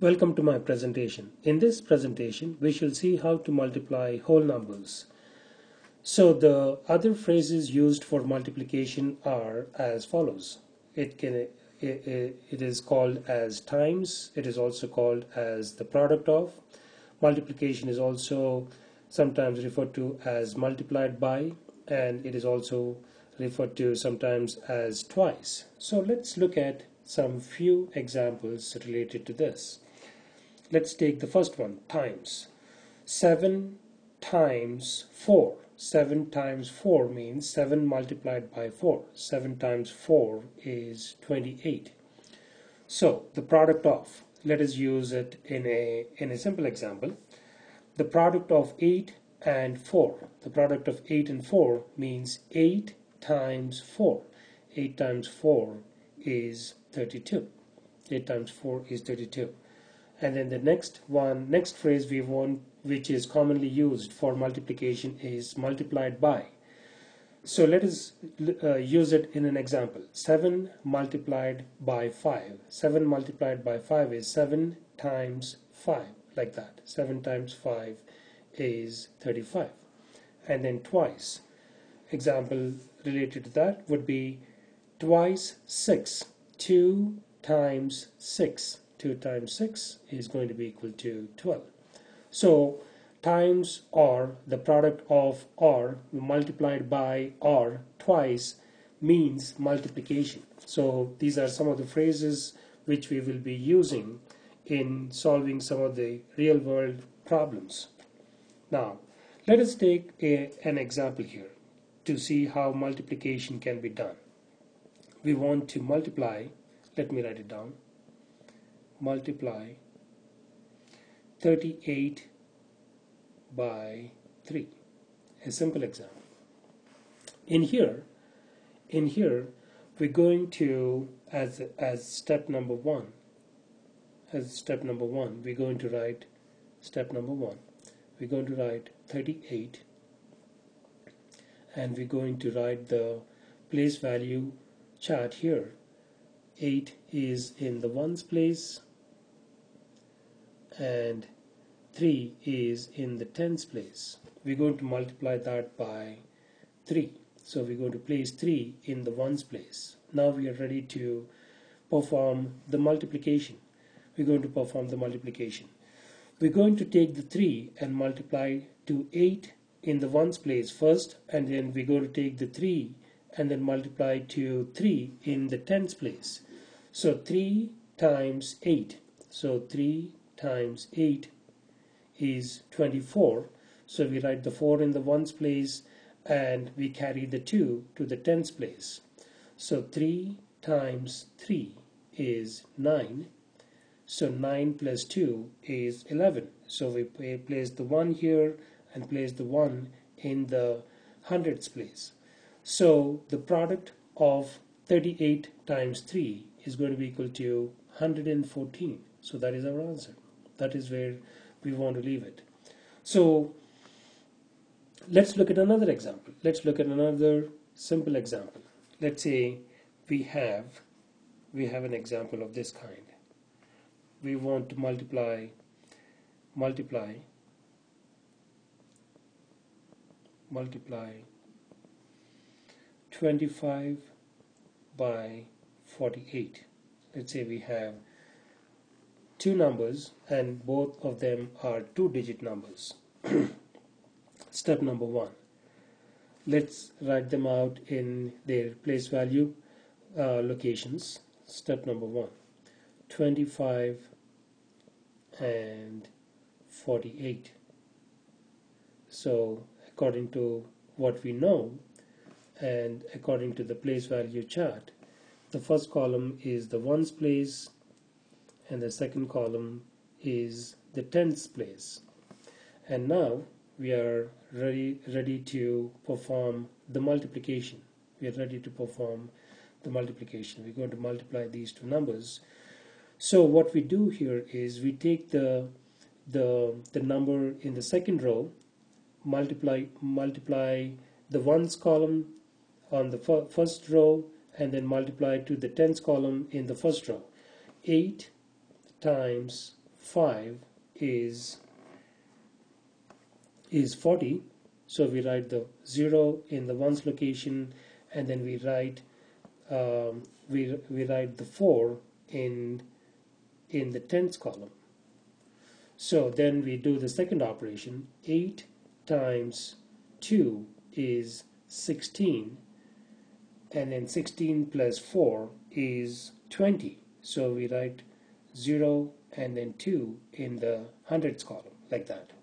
Welcome to my presentation. In this presentation, we shall see how to multiply whole numbers. So the other phrases used for multiplication are as follows. It is called as times. It is also called as the product of. Multiplication is also sometimes referred to as multiplied by, and it is also referred to sometimes as twice. So let's look at some few examples related to this. Let's take the first one, times. 7 times 4. 7 times 4 means 7 multiplied by 4. 7 times 4 is 28. So the product of, let us use it in a simple example. The product of 8 and 4. The product of 8 and 4 means 8 times 4. 8 times 4 is 32. 8 times 4 is 32. And then the next phrase we want, which is commonly used for multiplication, is multiplied by. So let us use it in an example. 7 multiplied by 5. 7 multiplied by 5 is 7 times 5, like that. 7 times 5 is 35. And then twice. Example related to that would be twice 6. 2 times 6. 2 times 6 is going to be equal to 12. So times or the product of or multiplied by or twice means multiplication. So these are some of the phrases which we will be using in solving some of the real world problems. Now let us take an example here to see how multiplication can be done. We want to multiply, let me write it down, multiply 38 by 3. A simple example. In here we're going to, as step number one, we're going to write step number 1. We're going to write 38, and we're going to write the place value chart here. 8 is in the ones place, and 3 is in the tens place. We're going to multiply that by 3. So we're going to place 3 in the ones place. Now we are ready to perform the multiplication. We're going to perform the multiplication. We're going to take the 3 and multiply to 8 in the ones place first, and then we're going to take the 3 and then multiply to 3 in the tens place. So 3 times 8. So 3 times 8 is 24. So we write the 4 in the ones place and we carry the 2 to the tens place. So 3 times 3 is 9. So 9 plus 2 is 11. So we place the 1 here and place the 1 in the hundreds place. So the product of 38 times 3 is going to be equal to 114. So that is our answer. That is where we want to leave it. So let's look at another example. Let's look at another simple example. Let's say we have an example of this kind. We want to multiply 25 by 48. Let's say we have two numbers and both of them are two-digit numbers. Step number 1. Let's write them out in their place value locations. Step number 1. 25 and 48. So according to what we know and according to the place value chart, the first column is the ones place and the second column is the tens place. And now we are ready to perform the multiplication. We are ready to perform the multiplication. We're going to multiply these two numbers. So what we do here is we take the number in the second row, multiply the ones column on the first row, and then multiply to the tens column in the first row. 8 times 5 is 40. So we write the 0 in the ones location, and then we write we write the 4 in the tens column. So then we do the second operation. 8 times 2 is 16, and then 16 plus 4 is 20. So we write 0 and then 2 in the hundreds column, like that.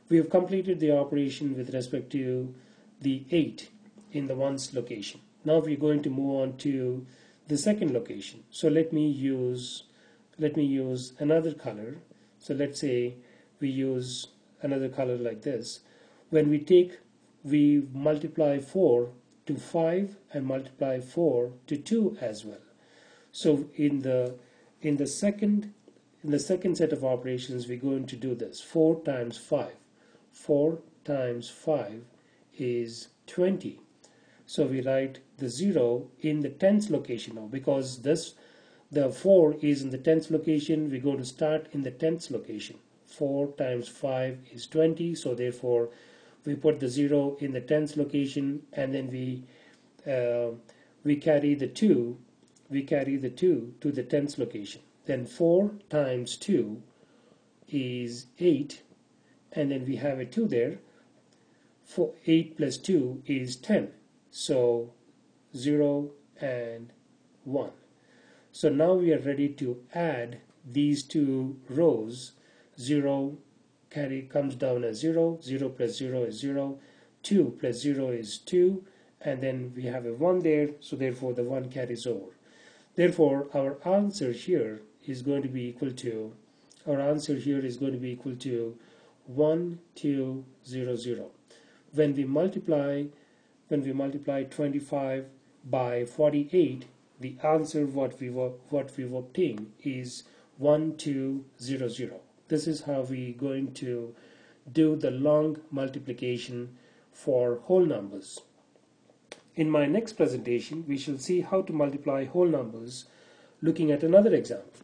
We have completed the operation with respect to the 8 in the ones location. Now we're going to move on to the second location. So let me use another color. So let's say we use another color like this. When we multiply 4 to 5 and multiply 4 to 2 as well. So in the second set of operations, we're going to do this. 4 times 5. 4 times 5 is 20. So we write the 0 in the tens location now, because the 4 is in the tens location. We're going to start in the tens location. 4 times 5 is 20. So therefore we put the 0 in the tens location, and then we carry the 2 to the tens location. Then 4 times 2 is 8, and then we have a 2 there. 8 plus 2 is 10. So 0 and 1. So now we are ready to add these two rows. 0 comes down as 0. 0 plus 0 is 0. 2 plus 0 is 2. And then we have a 1 there. So therefore the 1 carries over. Therefore our answer here is going to be equal to 1200. When we multiply 25 by 48, the answer what we've obtained is 1200. This is how we're going to do the long multiplication for whole numbers. In my next presentation, we shall see how to multiply whole numbers looking at another example.